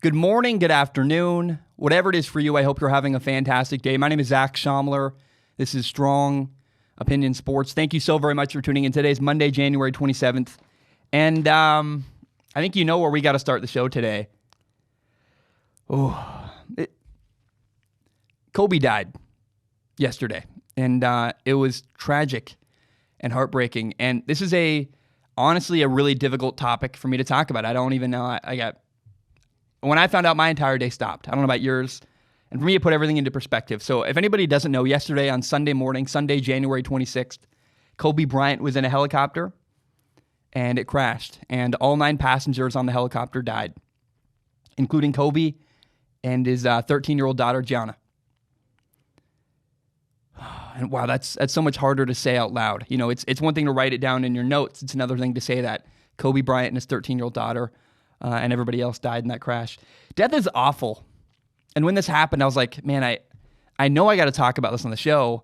Good morning, good afternoon, whatever it is for you. I hope you're having a fantastic day. My name is Zach Schaumler. This is Strong Opinion Sports. Thank you so very much for tuning in. Today's Monday, January 27th. And I think you know where we got to start the show today. Kobe died yesterday, and it was tragic and heartbreaking. And this is honestly a really difficult topic for me to talk about. I don't even know. When I found out, my entire day stopped. I don't know about yours. And for me, it put everything into perspective. So if anybody doesn't know, yesterday on Sunday morning, Sunday, January 26th, Kobe Bryant was in a helicopter and it crashed. And all 9 passengers on the helicopter died, including Kobe and his 13-year-old daughter, Gianna. And wow, that's so much harder to say out loud. You know, it's one thing to write it down in your notes. It's another thing to say that Kobe Bryant and his 13-year-old daughter and everybody else died in that crash. Death is awful. And when this happened, I was like, man, I know I got to talk about this on the show.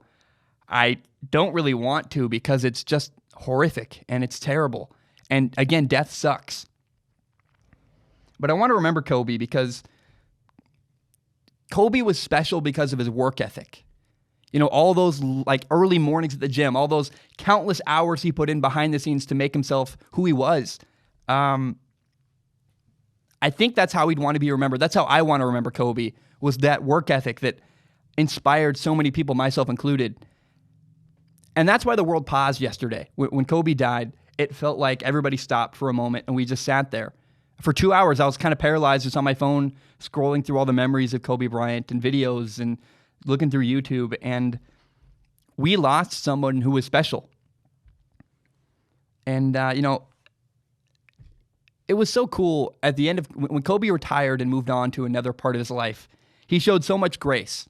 I don't really want to because it's just horrific and it's terrible. And again, death sucks. But I want to remember Kobe because Kobe was special because of his work ethic. You know, all those like early mornings at the gym, all those countless hours he put in behind the scenes to make himself who he was. I think that's how he'd want to be remembered. That's how I want to remember Kobe, was that work ethic that inspired so many people, myself included. And that's why the world paused yesterday. When Kobe died, it felt like everybody stopped for a moment and we just sat there. For 2 hours, I was kind of paralyzed just on my phone, scrolling through all the memories of Kobe Bryant and videos and looking through YouTube. And we lost someone who was special. And, it was so cool at the end of when Kobe retired and moved on to another part of his life. He showed so much grace.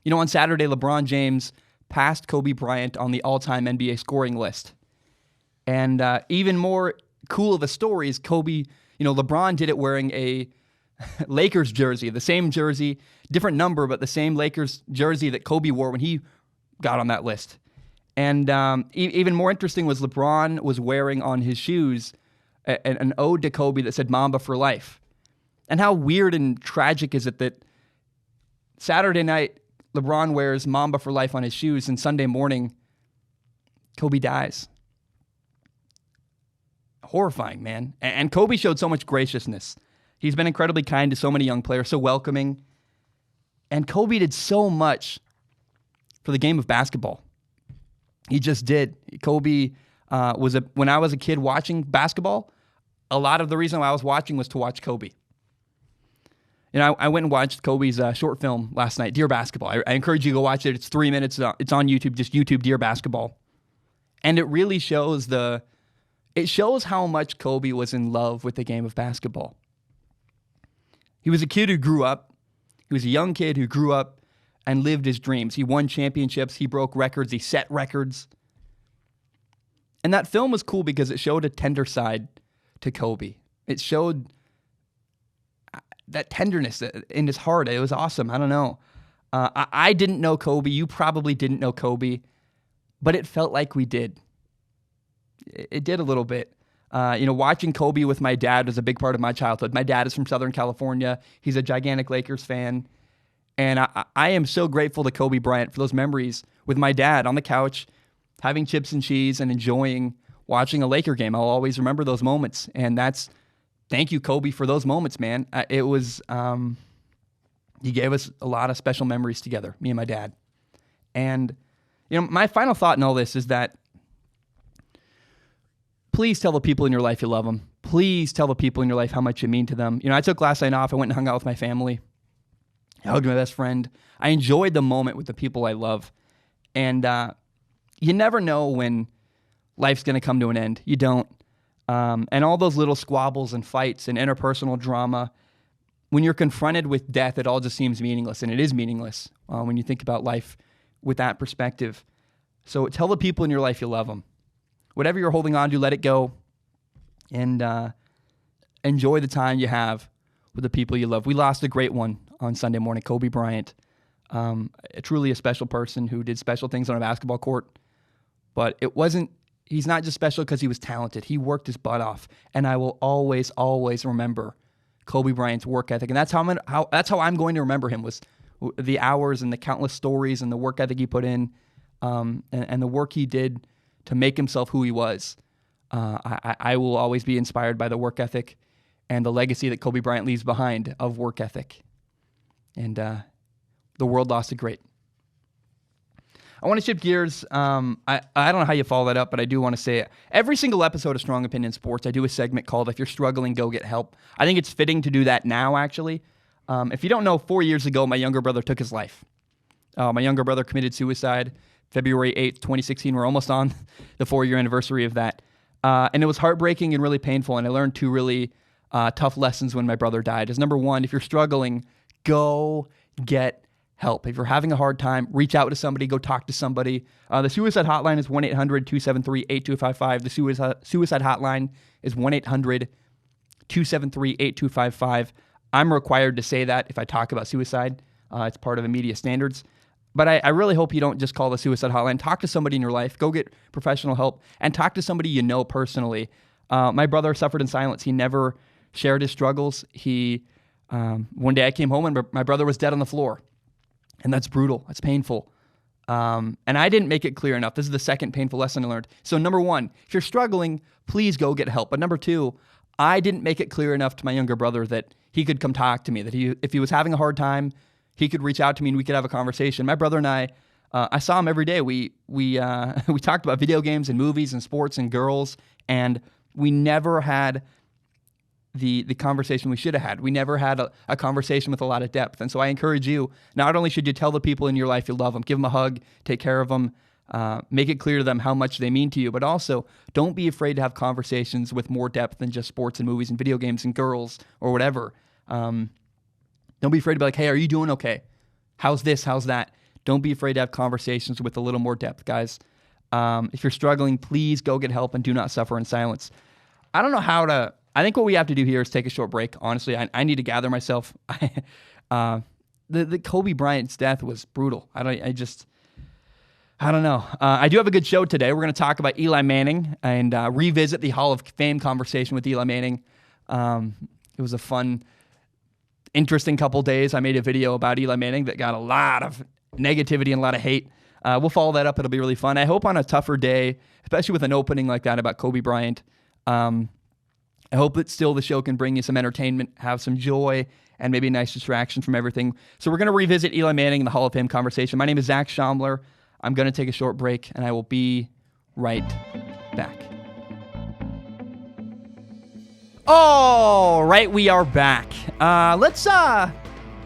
You know, on Saturday, LeBron James passed Kobe Bryant on the all-time NBA scoring list. And even more cool of a story is Kobe, LeBron did it wearing a Lakers jersey, the same jersey, different number, but the same Lakers jersey that Kobe wore when he got on that list. And even more interesting was LeBron was wearing on his shoes an ode to Kobe that said Mamba for life. And how weird and tragic is it that Saturday night, LeBron wears Mamba for life on his shoes, and Sunday morning, Kobe dies. Horrifying, man. And Kobe showed so much graciousness. He's been incredibly kind to so many young players, so welcoming. And Kobe did so much for the game of basketball. He just did. Kobe when I was a kid watching basketball, a lot of the reason why I was watching was to watch Kobe. You know, I went and watched Kobe's short film last night, Dear Basketball. I encourage you to go watch it. It's 3 minutes. It's on YouTube, just YouTube Dear Basketball. And it really shows how much Kobe was in love with the game of basketball. He was a kid who grew up. He was a young kid who grew up and lived his dreams. He won championships. He broke records. He set records. And that film was cool because it showed a tender side to Kobe. It showed that tenderness in his heart. It was awesome. I don't know. I didn't know Kobe. You probably didn't know Kobe, but it felt like we did. It did a little bit. Watching Kobe with my dad was a big part of my childhood. My dad is from Southern California. He's a gigantic Lakers fan. And I am so grateful to Kobe Bryant for those memories with my dad on the couch, having chips and cheese and enjoying watching a Laker game. I'll always remember those moments. And thank you, Kobe, for those moments, man. It was, he gave us a lot of special memories together, me and my dad. And, my final thought in all this is that please tell the people in your life you love them. Please tell the people in your life how much you mean to them. I took last night off. I went and hung out with my family. I hugged my best friend. I enjoyed the moment with the people I love. And you never know when life's going to come to an end. You don't. And all those little squabbles and fights and interpersonal drama, when you're confronted with death, it all just seems meaningless. And it is meaningless when you think about life with that perspective. So tell the people in your life you love them. Whatever you're holding on to, let it go. And enjoy the time you have with the people you love. We lost a great one on Sunday morning, Kobe Bryant. Truly a special person who did special things on a basketball court. But he's not just special because he was talented. He worked his butt off. And I will always, always remember Kobe Bryant's work ethic, and that's how I'm going to remember him, was the hours and the countless stories and the work ethic he put in, and the work he did to make himself who he was. I will always be inspired by the work ethic and the legacy that Kobe Bryant leaves behind of work ethic. And the world lost a great. I want to shift gears. I don't know how you follow that up, but I do want to say it. Every single episode of Strong Opinion Sports, I do a segment called If You're Struggling, Go Get Help. I think it's fitting to do that now, actually. If you don't know, 4 years ago, my younger brother took his life. My younger brother committed suicide February 8th, 2016. We're almost on the 4-year anniversary of that. And it was heartbreaking and really painful, and I learned 2 really tough lessons when my brother died. Is number 1, if you're struggling, go get help. If you're having a hard time, reach out to somebody, go talk to somebody. The suicide hotline is 1-800-273-8255. The suicide hotline is 1-800-273-8255. I'm required to say that if I talk about suicide. It's part of the media standards. But I really hope you don't just call the suicide hotline. Talk to somebody in your life. Go get professional help and talk to somebody you know personally. My brother suffered in silence. He never shared his struggles. One day I came home and my brother was dead on the floor. And that's brutal. That's painful. And I didn't make it clear enough. This is the second painful lesson I learned. So number 1, if you're struggling, please go get help. But number 2, I didn't make it clear enough to my younger brother that he could come talk to me, that if he was having a hard time, he could reach out to me and we could have a conversation. My brother and I saw him every day. We talked about video games and movies and sports and girls, and we never had the conversation we should have had. We never had a conversation with a lot of depth. And so I encourage you, not only should you tell the people in your life you love them, give them a hug, take care of them, make it clear to them how much they mean to you, but also don't be afraid to have conversations with more depth than just sports and movies and video games and girls or whatever. Don't be afraid to be like, hey, are you doing okay? How's this? How's that? Don't be afraid to have conversations with a little more depth, guys. If you're struggling, please go get help and do not suffer in silence. I don't know how to... I think what we have to do here is take a short break. Honestly, I need to gather myself. The Kobe Bryant's death was brutal. I don't know. I do have a good show today. We're going to talk about Eli Manning and revisit the Hall of Fame conversation with Eli Manning. It was a fun, interesting couple days. I made a video about Eli Manning that got a lot of negativity and a lot of hate. We'll follow that up. It'll be really fun. I hope on a tougher day, especially with an opening like that about Kobe Bryant, I hope that still the show can bring you some entertainment, have some joy, and maybe a nice distraction from everything. So we're going to revisit Eli Manning and the Hall of Fame conversation. My name is Zach Schomler. I'm going to take a short break, and I will be right back. All right, we are back. Let's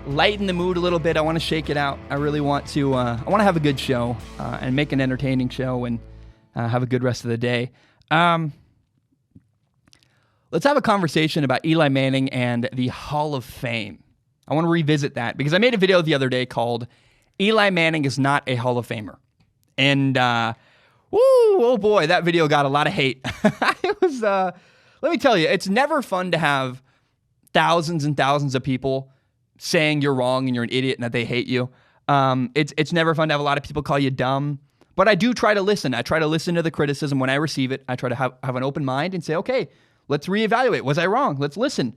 lighten the mood a little bit. I want to shake it out. I really want to. I want to have a good show and make an entertaining show and have a good rest of the day. Let's have a conversation about Eli Manning and the Hall of Fame. I want to revisit that because I made a video the other day called Eli Manning is Not a Hall of Famer. And, oh boy, that video got a lot of hate. It was, let me tell you, it's never fun to have thousands and thousands of people saying you're wrong and you're an idiot and that they hate you. It's never fun to have a lot of people call you dumb. But I do try to listen. I try to listen to the criticism when I receive it. I try to have an open mind and say, okay, let's reevaluate. Was I wrong? Let's listen.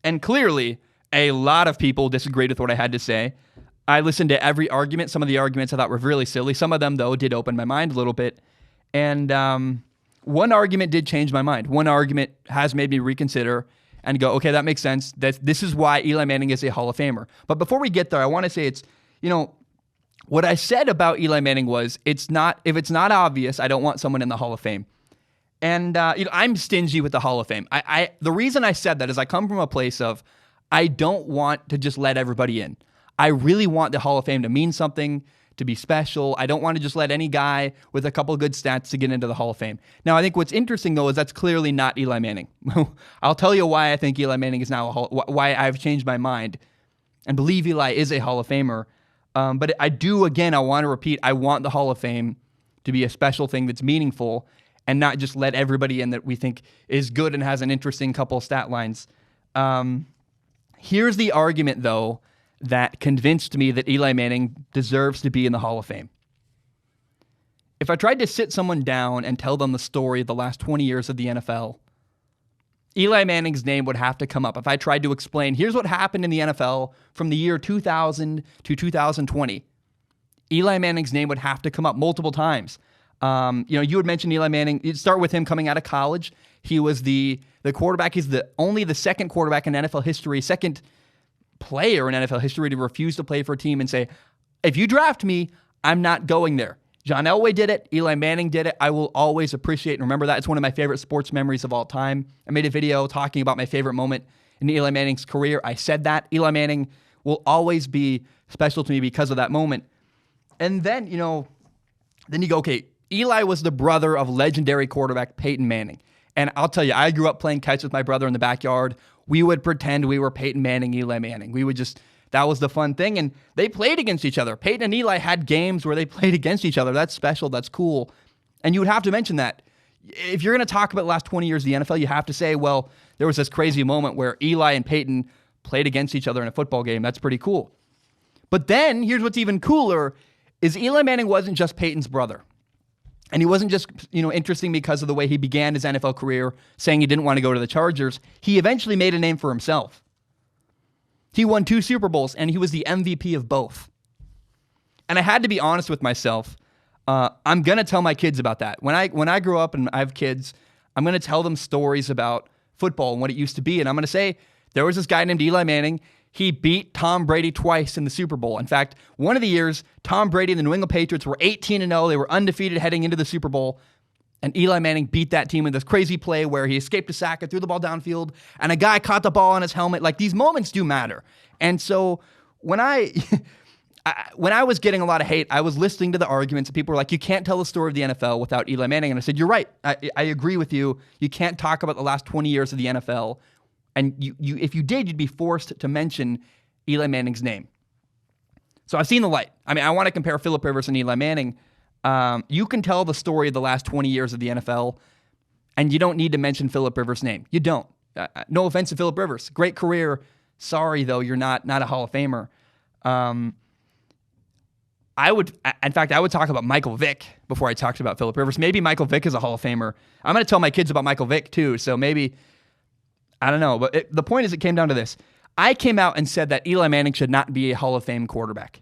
And clearly, a lot of people disagreed with what I had to say. I listened to every argument. Some of the arguments I thought were really silly. Some of them, though, did open my mind a little bit. And one argument did change my mind. One argument has made me reconsider and go, okay, that makes sense. This is why Eli Manning is a Hall of Famer. But before we get there, I want to say what I said about Eli Manning was, if it's not obvious, I don't want someone in the Hall of Fame. And I'm stingy with the Hall of Fame. The reason I said that is I come from a place of I don't want to just let everybody in. I really want the Hall of Fame to mean something, to be special. I don't want to just let any guy with a couple of good stats to get into the Hall of Fame. Now, I think what's interesting, though, is that's clearly not Eli Manning. I'll tell you why I think Eli Manning is now why I've changed my mind and believe Eli is a Hall of Famer. But I want to repeat, I want the Hall of Fame to be a special thing that's meaningful and not just let everybody in that we think is good and has an interesting couple of stat lines. Here's the argument, though, that convinced me that Eli Manning deserves to be in the Hall of Fame. If I tried to sit someone down and tell them the story of the last 20 years of the NFL, Eli Manning's name would have to come up if I tried to explain, here's what happened in the NFL from the year 2000 to 2020. Eli Manning's name would have to come up multiple times. You had mentioned Eli Manning. You'd start with him coming out of college. He was the quarterback. He's only the second quarterback in NFL history, second player in NFL history to refuse to play for a team and say, if you draft me, I'm not going there. John Elway did it. Eli Manning did it. I will always appreciate and remember that. It's one of my favorite sports memories of all time. I made a video talking about my favorite moment in Eli Manning's career. I said that. Eli Manning will always be special to me because of that moment. And then, you go, okay, Eli was the brother of legendary quarterback Peyton Manning. And I'll tell you, I grew up playing catch with my brother in the backyard. We would pretend we were Peyton Manning, Eli Manning. That was the fun thing. And they played against each other. Peyton and Eli had games where they played against each other. That's special. That's cool. And you would have to mention that. If you're going to talk about the last 20 years of the NFL, you have to say, well, there was this crazy moment where Eli and Peyton played against each other in a football game. That's pretty cool. But then, here's what's even cooler, is Eli Manning wasn't just Peyton's brother. And he wasn't just, interesting because of the way he began his NFL career, saying he didn't want to go to the Chargers. He eventually made a name for himself. He won 2 Super Bowls, and he was the MVP of both. And I had to be honest with myself. I'm going to tell my kids about that. When I grow up and I have kids, I'm going to tell them stories about football and what it used to be. And I'm going to say, there was this guy named Eli Manning. He beat Tom Brady twice in the Super Bowl. In fact, one of the years, Tom Brady and the New England Patriots were 18-0. They were undefeated heading into the Super Bowl. And Eli Manning beat that team in this crazy play where he escaped a sack and threw the ball downfield, and a guy caught the ball on his helmet. Like, these moments do matter. And so when I was getting a lot of hate, I was listening to the arguments, and people were like, you can't tell the story of the NFL without Eli Manning. And I said, you're right. I agree with you. You can't talk about the last 20 years of the NFL. And if you did, you'd be forced to mention Eli Manning's name. So I've seen the light. I mean, I want to compare Philip Rivers and Eli Manning. You can tell the story of the last 20 years of the NFL, and you don't need to mention Philip Rivers' name. You don't. No offense to Philip Rivers. Great career. Sorry, though, you're not a Hall of Famer. I would talk about Michael Vick before I talked about Philip Rivers. Maybe Michael Vick is a Hall of Famer. I'm going to tell my kids about Michael Vick, too, so maybe, I don't know. But the point is, it came down to this. I came out and said that Eli Manning should not be a Hall of Fame quarterback.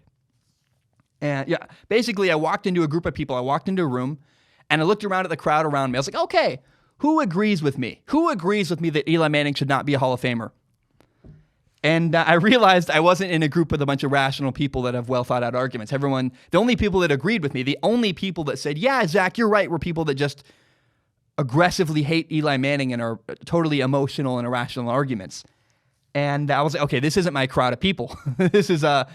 And yeah, basically I walked into a group of people. I walked into a room and I looked around at the crowd around me. I was like, okay, who agrees with me? Who agrees with me that Eli Manning should not be a Hall of Famer? And I realized I wasn't in a group with a bunch of rational people that have well thought out arguments. The only people that agreed with me, the only people that said, yeah, Zach, you're right, were people that just aggressively hate Eli Manning and are totally emotional and irrational arguments. And I was like, okay, this isn't my crowd of people. This is a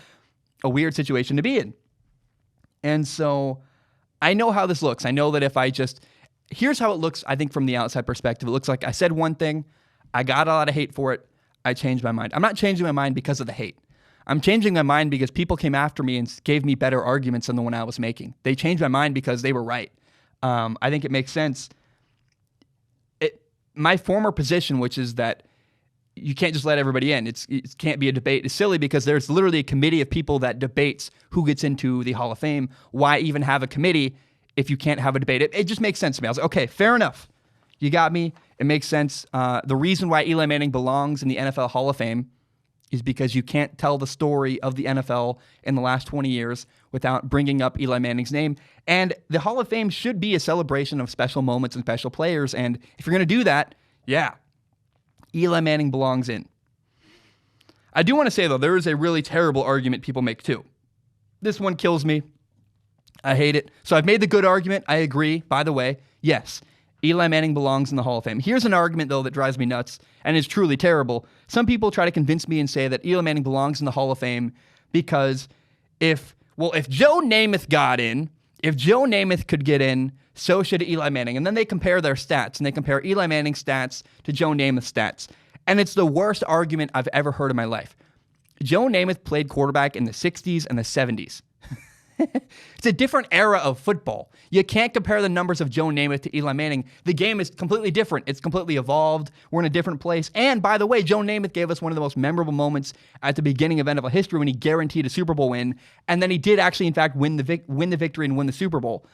weird situation to be in. And so I know how this looks. I know that here's how it looks, I think, from the outside perspective. It looks like I said one thing, I got a lot of hate for it, I changed my mind. I'm not changing my mind because of the hate. I'm changing my mind because people came after me and gave me better arguments than the one I was making. They changed my mind because they were right. I think it makes sense. My former position, which is that you can't just let everybody in. It can't be a debate. It's silly because there's literally a committee of people that debates who gets into the Hall of Fame. Why even have a committee if you can't have a debate? It just makes sense to me. I was like, okay, fair enough. You got me. It makes sense. The reason why Eli Manning belongs in the NFL Hall of Fame is because you can't tell the story of the NFL in the last 20 years without bringing up Eli Manning's name. And the Hall of Fame should be a celebration of special moments and special players. And if you're going to do that, yeah, Eli Manning belongs in. I do want to say, though, there is a really terrible argument people make, too. This one kills me. I hate it. So I've made the good argument. I agree, by the way. Yes, Eli Manning belongs in the Hall of Fame. Here's an argument, though, that drives me nuts and is truly terrible. Some people try to convince me and say that Eli Manning belongs in the Hall of Fame because if Joe Namath got in, if Joe Namath could get in, so should Eli Manning. And then they compare their stats, and they compare Eli Manning's stats to Joe Namath's stats. And it's the worst argument I've ever heard in my life. Joe Namath played quarterback in the 60s and the 70s. It's a different era of football. You can't compare the numbers of Joe Namath to Eli Manning. The game is completely different. It's completely evolved. We're in a different place. And by the way, Joe Namath gave us one of the most memorable moments at the beginning of NFL history when he guaranteed a Super Bowl win. And then he did actually, in fact, win the victory and win the Super Bowl.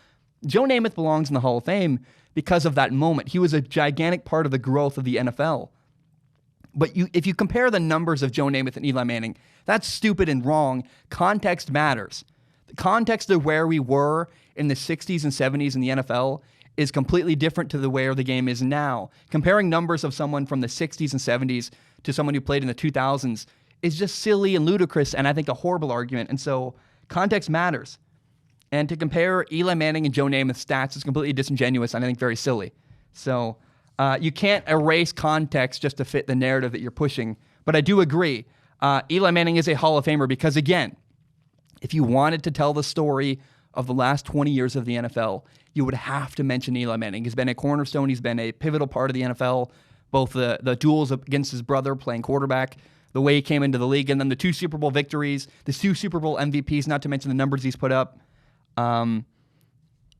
Joe Namath belongs in the Hall of Fame because of that moment. He was a gigantic part of the growth of the NFL. But if you compare the numbers of Joe Namath and Eli Manning, that's stupid and wrong. Context matters. The context of where we were in the 60s and 70s in the NFL is completely different to where the game is now. Comparing numbers of someone from the 60s and 70s to someone who played in the 2000s is just silly and ludicrous, and I think a horrible argument. And so context matters. And to compare Eli Manning and Joe Namath's stats is completely disingenuous and I think very silly. So you can't erase context just to fit the narrative that you're pushing. But I do agree. Eli Manning is a Hall of Famer because, again, if you wanted to tell the story of the last 20 years of the NFL, you would have to mention Eli Manning. He's been a cornerstone. He's been a pivotal part of the NFL, both the duels against his brother playing quarterback, the way he came into the league, and then the 2 Super Bowl victories, the 2 Super Bowl MVPs, not to mention the numbers he's put up.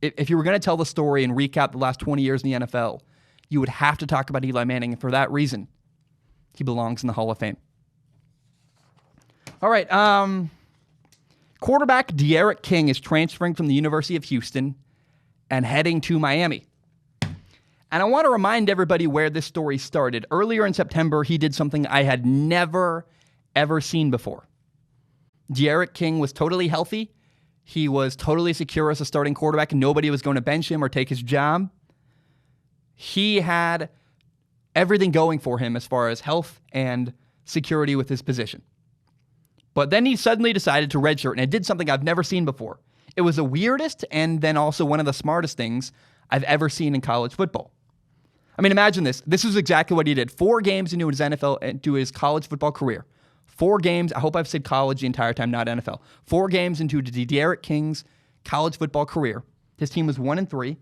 If you were going to tell the story and recap the last 20 years in the NFL, you would have to talk about Eli Manning, and for that reason, he belongs in the Hall of Fame. All right, quarterback D'Eriq King is transferring from the University of Houston and heading to Miami. And I want to remind everybody where this story started. Earlier in September, he did something I had never, ever seen before. D'Eriq King was totally healthy. He was totally secure as a starting quarterback, and nobody was going to bench him or take his job. He had everything going for him as far as health and security with his position. But then he suddenly decided to redshirt, and it did something I've never seen before. It was the weirdest and then also one of the smartest things I've ever seen in college football. I mean, imagine this. This is exactly what he did. 4 games into his into his college football career. 4 games. I hope I've said college the entire time, not NFL. 4 games into D'Eriq King's college football career. His team was 1-3,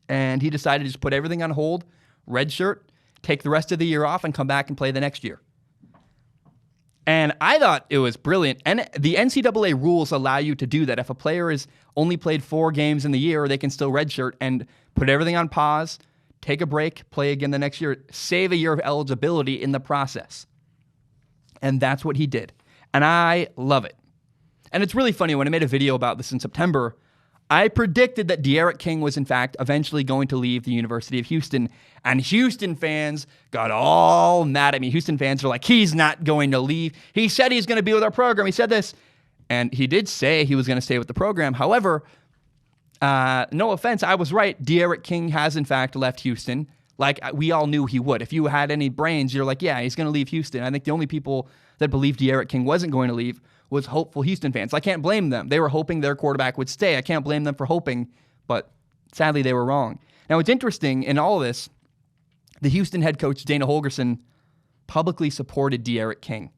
and he decided to just put everything on hold, redshirt, take the rest of the year off, and come back and play the next year. And I thought it was brilliant. And the NCAA rules allow you to do that. If a player has only played 4 games in the year, they can still redshirt and put everything on pause, take a break, play again the next year, save a year of eligibility in the process. And that's what he did. And I love it. And it's really funny, when I made a video about this in September, I predicted that D'Eriq King was, in fact, eventually going to leave the University of Houston. And Houston fans got all mad at me. Houston fans are like, he's not going to leave. He said he's going to be with our program. He said this. And he did say he was going to stay with the program. However, no offense, I was right. D'Eriq King has, in fact, left Houston, like we all knew he would. If you had any brains, you're like, yeah, he's going to leave Houston. I think the only people that believed D'Eriq King wasn't going to leave was hopeful Houston fans. I can't blame them. They were hoping their quarterback would stay. I can't blame them for hoping, but sadly they were wrong. Now, it's interesting in all of this, the Houston head coach, Dana Holgorsen, publicly supported D'Eriq King.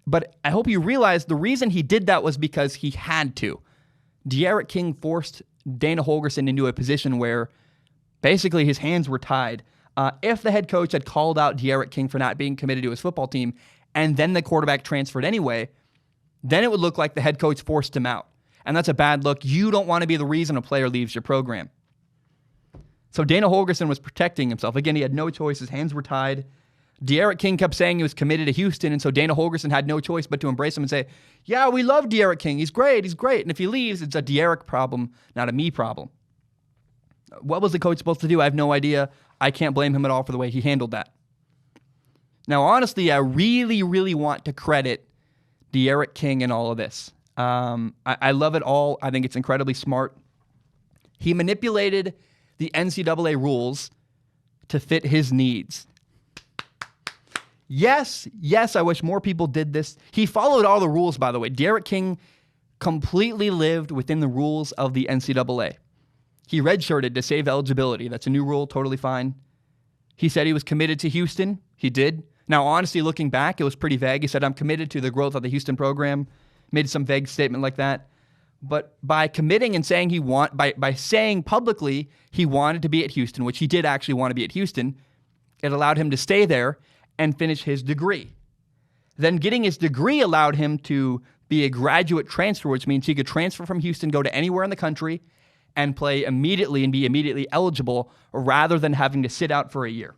But I hope you realize the reason he did that was because he had to. D'Eriq King forced Dana Holgorsen into a position where basically his hands were tied. If the head coach had called out D'Eriq King for not being committed to his football team, and then the quarterback transferred anyway, then it would look like the head coach forced him out. And that's a bad look. You don't want to be the reason a player leaves your program. So Dana Holgorsen was protecting himself. Again, he had no choice. His hands were tied. D'Eriq King kept saying he was committed to Houston, and so Dana Holgorsen had no choice but to embrace him and say, yeah, we love D'Eriq King. He's great. He's great. And if he leaves, it's a D'Eriq problem, not a me problem. What was the coach supposed to do? I have no idea. I can't blame him at all for the way he handled that. Now, honestly, I really, really want to credit D'Eriq King in all of this. I love it all. I think it's incredibly smart. He manipulated the NCAA rules to fit his needs. Yes, I wish more people did this. He followed all the rules, by the way. D'Eriq King completely lived within the rules of the NCAA. He redshirted to save eligibility. That's a new rule, totally fine. He said he was committed to Houston. He did. Now, honestly, looking back, it was pretty vague. He said, I'm committed to the growth of the Houston program. Made some vague statement like that. But by committing and saying by saying publicly he wanted to be at Houston, which he did actually want to be at Houston, it allowed him to stay there and finish his degree. Then getting his degree allowed him to be a graduate transfer, which means he could transfer from Houston, go to anywhere in the country, and play immediately and be immediately eligible rather than having to sit out for a year.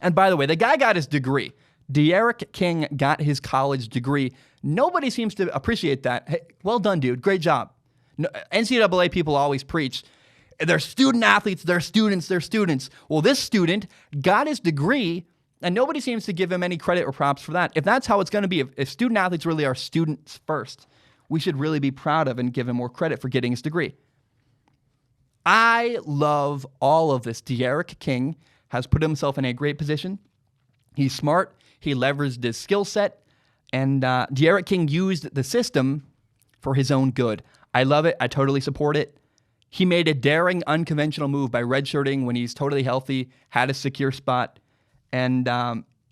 And by the way, the guy got his degree. D'Eriq King got his college degree. Nobody seems to appreciate that. Hey, well done, dude. Great job. No, NCAA people always preach, They're student athletes, they're students, they're students. Well, this student got his degree, and nobody seems to give him any credit or props for that. If that's how it's going to be, if student athletes really are students first, we should really be proud of and give him more credit for getting his degree. I love all of this. D'Eriq King has put himself in a great position. He's smart. He leveraged his skill set, and D'Eriq King used the system for his own good. I love it. I totally support it. He made a daring, unconventional move by redshirting when he's totally healthy, had a secure spot, and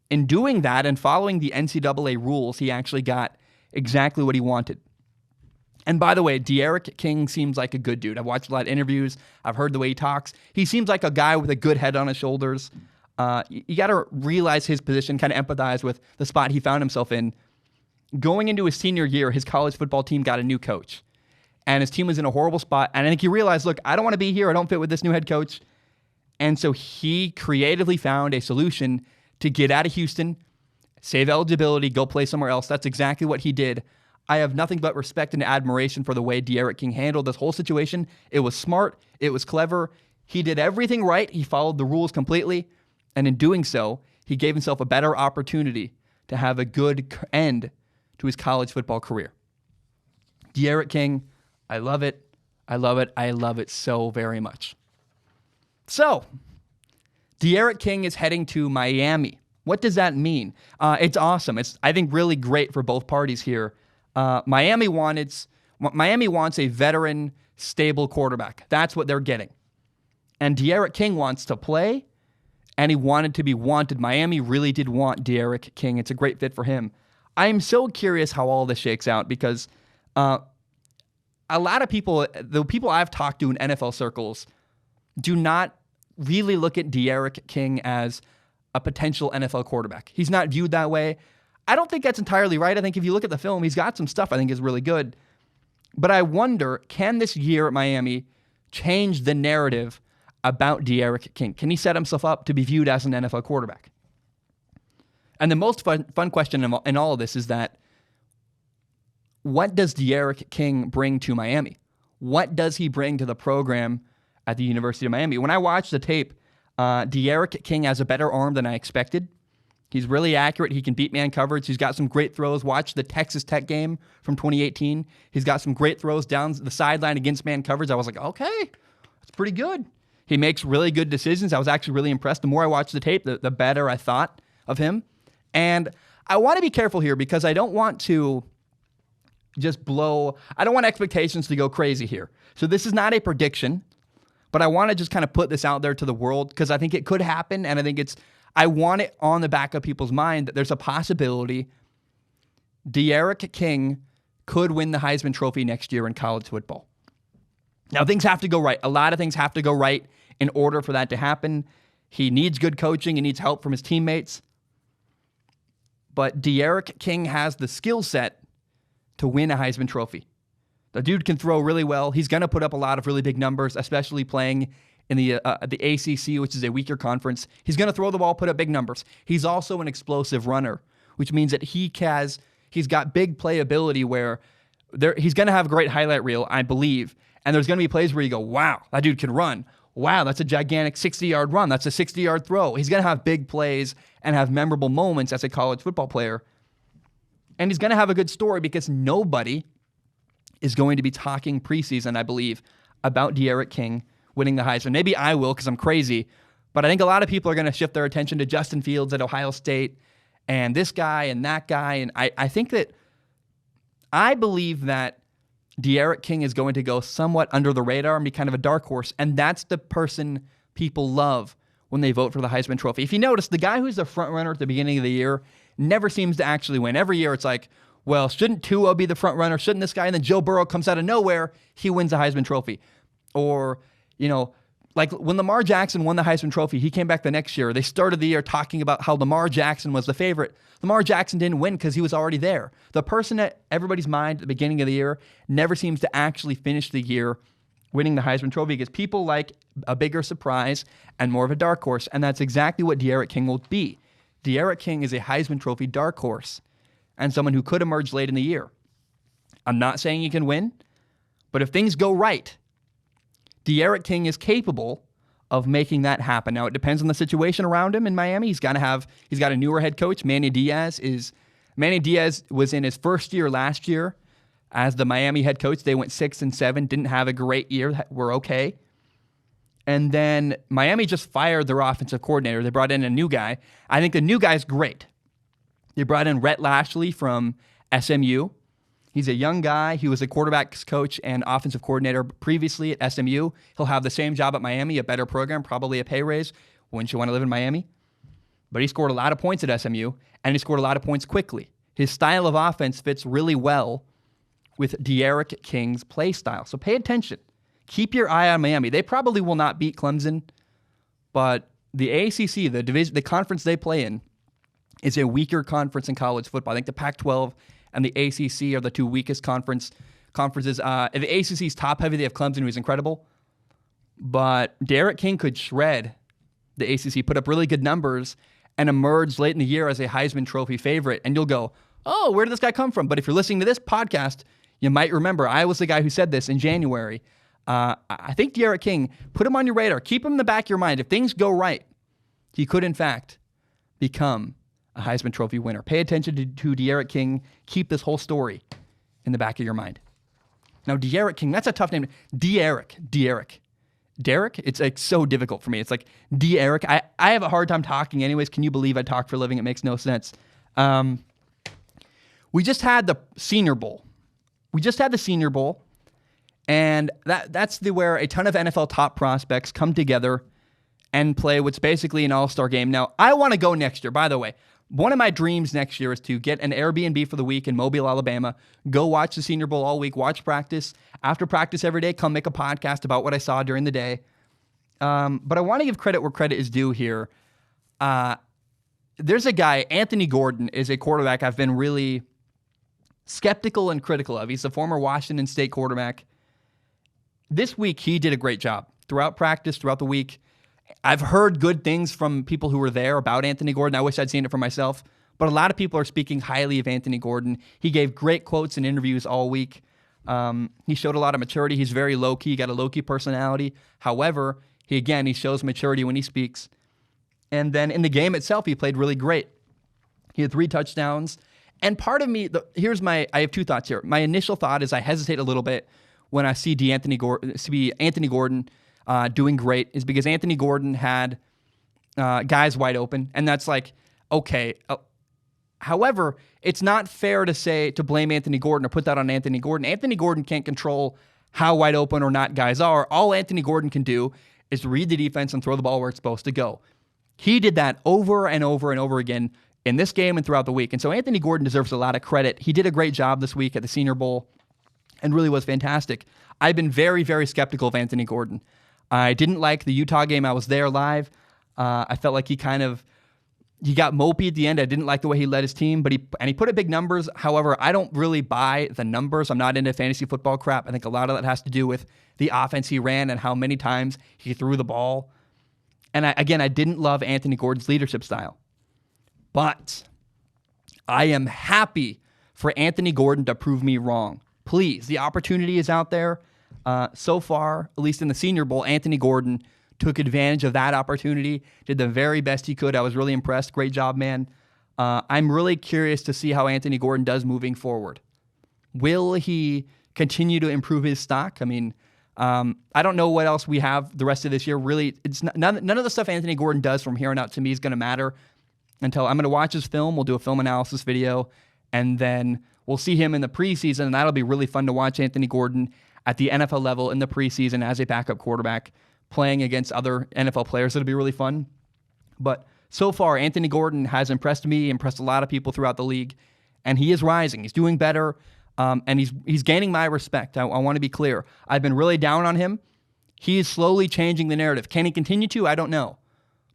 in doing that and following the NCAA rules, he actually got exactly what he wanted. And by the way, D'Eriq King seems like a good dude. I've watched a lot of interviews. I've heard the way he talks. He seems like a guy with a good head on his shoulders. You got to realize his position, kind of empathize with the spot he found himself in. Going into his senior year, his college football team got a new coach. And his team was in a horrible spot. And I think he realized, look, I don't want to be here. I don't fit with this new head coach. And so he creatively found a solution to get out of Houston, save eligibility, go play somewhere else. That's exactly what he did. I have nothing but respect and admiration for the way D'Eriq King handled this whole situation. It was smart. It was clever. He did everything right. He followed the rules completely. And in doing so, he gave himself a better opportunity to have a good end to his college football career. D'Eriq King, I love it. I love it. I love it so very much. So, D'Eriq King is heading to Miami. What does that mean? It's awesome. It's, I think, really great for both parties here. Miami wants a veteran, stable quarterback. That's what they're getting. And D'Eriq King wants to play, and he wanted to be wanted. Miami really did want D'Eriq King. It's a great fit for him. I am so curious how all this shakes out because a lot of people, the people I've talked to in NFL circles, do not really look at D'Eriq King as a potential NFL quarterback. He's not viewed that way. I don't think that's entirely right. I think if you look at the film, he's got some stuff I think is really good. But I wonder, can this year at Miami change the narrative about D'Eriq King? Can he set himself up to be viewed as an NFL quarterback? And the most fun question in all of this is that, what does D'Eriq King bring to Miami? What does he bring to the program at the University of Miami? When I watched the tape, D'Eriq King has a better arm than I expected. He's really accurate. He can beat man coverage. He's got some great throws. Watch the Texas Tech game from 2018. He's got some great throws down the sideline against man coverage. I was like, okay, that's pretty good. He makes really good decisions. I was actually really impressed. The more I watched the tape, the better I thought of him. And I want to be careful here because I don't want to I don't want expectations to go crazy here. So this is not a prediction, but I want to just kind of put this out there to the world because I think it could happen, and I want it on the back of people's mind that there's a possibility D'Eriq King could win the Heisman Trophy next year in college football. Now, things have to go right. A lot of things have to go right in order for that to happen. He needs good coaching. He needs help from his teammates. But D'Eriq King has the skill set to win a Heisman Trophy. The dude can throw really well. He's going to put up a lot of really big numbers, especially playing in the ACC, which is a weaker conference. He's going to throw the ball, put up big numbers. He's also an explosive runner, which means that he's got big playability where he's going to have a great highlight reel, I believe. And there's going to be plays where you go, wow, that dude can run. Wow, that's a gigantic 60-yard run. That's a 60-yard throw. He's going to have big plays and have memorable moments as a college football player. And he's going to have a good story because nobody is going to be talking preseason, I believe, about D'Eriq King winning the Heisman. Maybe I will because I'm crazy, but I think a lot of people are going to shift their attention to Justin Fields at Ohio State and this guy and that guy. And I believe that D'Eriq King is going to go somewhat under the radar and be kind of a dark horse, and that's the person people love when they vote for the Heisman Trophy. If you notice, the guy who's the front runner at the beginning of the year never seems to actually win. Every year it's like, well, shouldn't Tua be the front runner? Shouldn't this guy? And then Joe Burrow comes out of nowhere, he wins the Heisman Trophy. Or, like when Lamar Jackson won the Heisman Trophy, he came back the next year. They started the year talking about how Lamar Jackson was the favorite. Lamar Jackson didn't win because he was already there. The person at everybody's mind at the beginning of the year never seems to actually finish the year winning the Heisman Trophy because people like a bigger surprise and more of a dark horse, and that's exactly what D'Eriq King will be. D'Eriq King is a Heisman Trophy dark horse and someone who could emerge late in the year. I'm not saying he can win, but if things go right, De'Aaron King is capable of making that happen. Now, it depends on the situation around him in Miami. He's got a newer head coach. Manny Diaz was in his first year last year as the Miami head coach. They went 6-7, didn't have a great year. Were okay. And then Miami just fired their offensive coordinator. They brought in a new guy. I think the new guy's great. They brought in Rhett Lashley from SMU. He's a young guy. He was a quarterbacks coach and offensive coordinator previously at SMU. He'll have the same job at Miami, a better program, probably a pay raise. Wouldn't you want to live in Miami? But he scored a lot of points at SMU, and he scored a lot of points quickly. His style of offense fits really well with De'Aaron King's play style. So pay attention. Keep your eye on Miami. They probably will not beat Clemson, but the ACC, the conference they play in, is a weaker conference in college football. I think the Pac-12 and the ACC are the two weakest conferences. The ACC is top-heavy. They have Clemson, who's incredible. But De'Aaron King could shred the ACC, put up really good numbers, and emerge late in the year as a Heisman Trophy favorite. And you'll go, oh, where did this guy come from? But if you're listening to this podcast, you might remember I was the guy who said this in January. I think De'Aaron King, put him on your radar. Keep him in the back of your mind. If things go right, he could, in fact, become a Heisman Trophy winner. Pay attention to De'Aaron King. Keep this whole story in the back of your mind. Now, De'Aaron King, that's a tough name. Derek. It's like so difficult for me. It's like De'Aaron. I have a hard time talking anyways. Can you believe I talk for a living? It makes no sense. We just had the Senior Bowl. And that's where a ton of NFL top prospects come together and play what's basically an all-star game. Now, I want to go next year, by the way. One of my dreams next year is to get an Airbnb for the week in Mobile, Alabama, go watch the Senior Bowl all week, watch practice. After practice every day, come make a podcast about what I saw during the day. But I want to give credit where credit is due here. There's a guy, Anthony Gordon, is a quarterback I've been really skeptical and critical of. He's a former Washington State quarterback. This week, he did a great job. Throughout practice, throughout the week, I've heard good things from people who were there about Anthony Gordon. I wish I'd seen it for myself. But a lot of people are speaking highly of Anthony Gordon. He gave great quotes in interviews all week. He showed a lot of maturity. He's very low-key. He got a low-key personality. However, he shows maturity when he speaks. And then in the game itself, he played really great. He had 3 touchdowns. And part of me, I have 2 thoughts here. My initial thought is I hesitate a little bit when I see Anthony Gordon doing great, is because Anthony Gordon had guys wide open, and that's like, okay. However, it's not fair to blame Anthony Gordon or put that on Anthony Gordon. Anthony Gordon can't control how wide open or not guys are. All Anthony Gordon can do is read the defense and throw the ball where it's supposed to go. He did that over and over and over again in this game and throughout the week. And so Anthony Gordon deserves a lot of credit. He did a great job this week at the Senior Bowl and really was fantastic. I've been very, very skeptical of Anthony Gordon. I didn't like the Utah game. I was there live. I felt like he got mopey at the end. I didn't like the way he led his team, but he put up big numbers. However, I don't really buy the numbers. I'm not into fantasy football crap. I think a lot of that has to do with the offense he ran and how many times he threw the ball. And I didn't love Anthony Gordon's leadership style. But I am happy for Anthony Gordon to prove me wrong. Please, the opportunity is out there. So far, at least in the Senior Bowl, Anthony Gordon took advantage of that opportunity, did the very best he could. I was really impressed. Great job, man. I'm really curious to see how Anthony Gordon does moving forward. Will he continue to improve his stock? I mean, I don't know what else we have the rest of this year. Really, it's none of the stuff Anthony Gordon does from here on out to me is going to matter until I'm going to watch his film. We'll do a film analysis video, and then we'll see him in the preseason, and that'll be really fun to watch Anthony Gordon at the NFL level in the preseason as a backup quarterback playing against other NFL players. It'll be really fun. But so far, Anthony Gordon has impressed me, impressed a lot of people throughout the league, and he is rising. He's doing better, and he's gaining my respect. I want to be clear. I've been really down on him. He is slowly changing the narrative. Can he continue to? I don't know.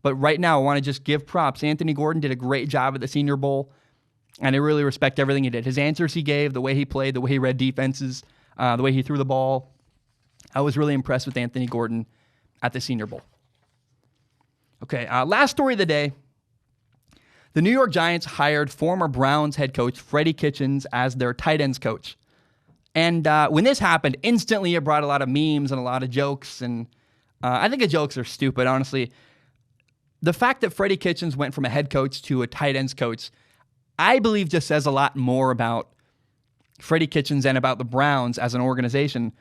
But right now, I want to just give props. Anthony Gordon did a great job at the Senior Bowl, and I really respect everything he did. His answers he gave, the way he played, the way he read defenses, the way he threw the ball. I was really impressed with Anthony Gordon at the Senior Bowl. Okay, last story of the day. The New York Giants hired former Browns head coach Freddie Kitchens as their tight ends coach. And when this happened, instantly it brought a lot of memes and a lot of jokes. And I think the jokes are stupid, honestly. The fact that Freddie Kitchens went from a head coach to a tight ends coach, I believe just says a lot more about Freddie Kitchens and about the Browns as an organization.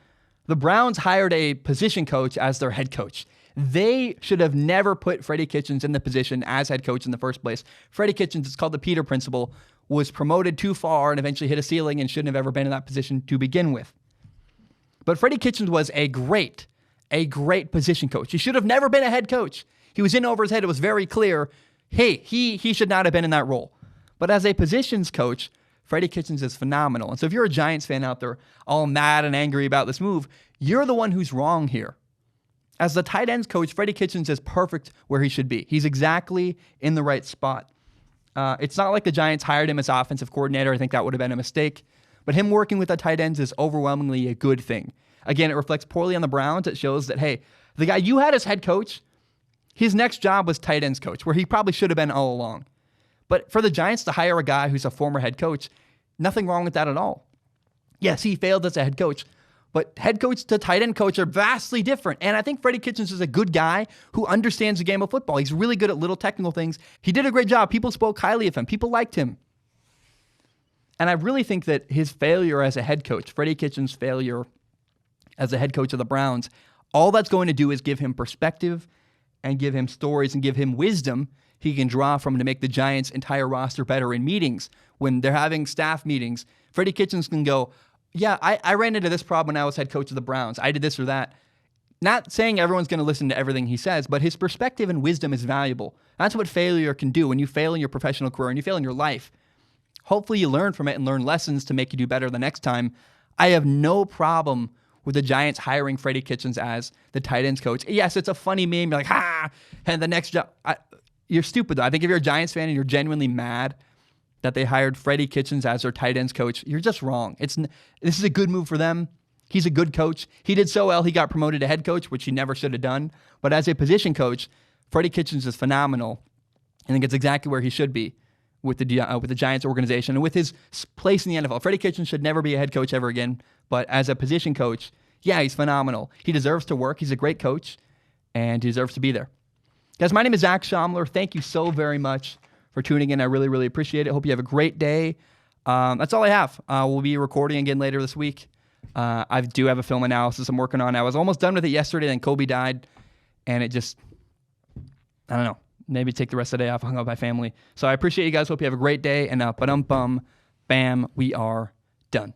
The Browns hired a position coach as their head coach. They should have never put Freddie Kitchens in the position as head coach in the first place. Freddie Kitchens, it's called the Peter Principle, was promoted too far and eventually hit a ceiling and shouldn't have ever been in that position to begin with. But Freddie Kitchens was a great position coach. He should have never been a head coach. He was in over his head. It was very clear, hey, he should not have been in that role. But as a positions coach, Freddie Kitchens is phenomenal. And so if you're a Giants fan out there all mad and angry about this move, you're the one who's wrong here. As the tight ends coach, Freddie Kitchens is perfect where he should be. He's exactly in the right spot. It's not like the Giants hired him as offensive coordinator. I think that would have been a mistake. But him working with the tight ends is overwhelmingly a good thing. Again, it reflects poorly on the Browns. It shows that, hey, the guy you had as head coach, his next job was tight ends coach, where he probably should have been all along. But for the Giants to hire a guy who's a former head coach, nothing wrong with that at all. Yes, he failed as a head coach, but head coach to tight end coach are vastly different. And I think Freddie Kitchens is a good guy who understands the game of football. He's really good at little technical things. He did a great job. People spoke highly of him. People liked him. And I really think that his failure as a head coach, Freddie Kitchens' failure as a head coach of the Browns, all that's going to do is give him perspective and give him stories and give him wisdom he can draw from to make the Giants' entire roster better in meetings. When they're having staff meetings, Freddie Kitchens can go, yeah, I ran into this problem when I was head coach of the Browns. I did this or that. Not saying everyone's going to listen to everything he says, but his perspective and wisdom is valuable. That's what failure can do when you fail in your professional career and you fail in your life. Hopefully you learn from it and learn lessons to make you do better the next time. I have no problem with the Giants hiring Freddie Kitchens as the tight ends coach. Yes, it's a funny meme. You're like, ha! And the next job, you're stupid though. I think if you're a Giants fan and you're genuinely mad that they hired Freddie Kitchens as their tight ends coach, you're just wrong. This is a good move for them. He's a good coach. He did so well, he got promoted to head coach, which he never should have done. But as a position coach, Freddie Kitchens is phenomenal. I think it's exactly where he should be with the Giants organization and with his place in the NFL. Freddie Kitchens should never be a head coach ever again. But as a position coach, yeah, he's phenomenal. He deserves to work. He's a great coach, and he deserves to be there. Guys, my name is Zach Schaumler. Thank you so very much for tuning in. I really, really appreciate it. Hope you have a great day. That's all I have. We'll be recording again later this week. I do have a film analysis I'm working on. I was almost done with it yesterday, then Kobe died, and it just, I don't know, maybe take the rest of the day off, hung out with my family. So I appreciate you guys. Hope you have a great day, and bam, we are done.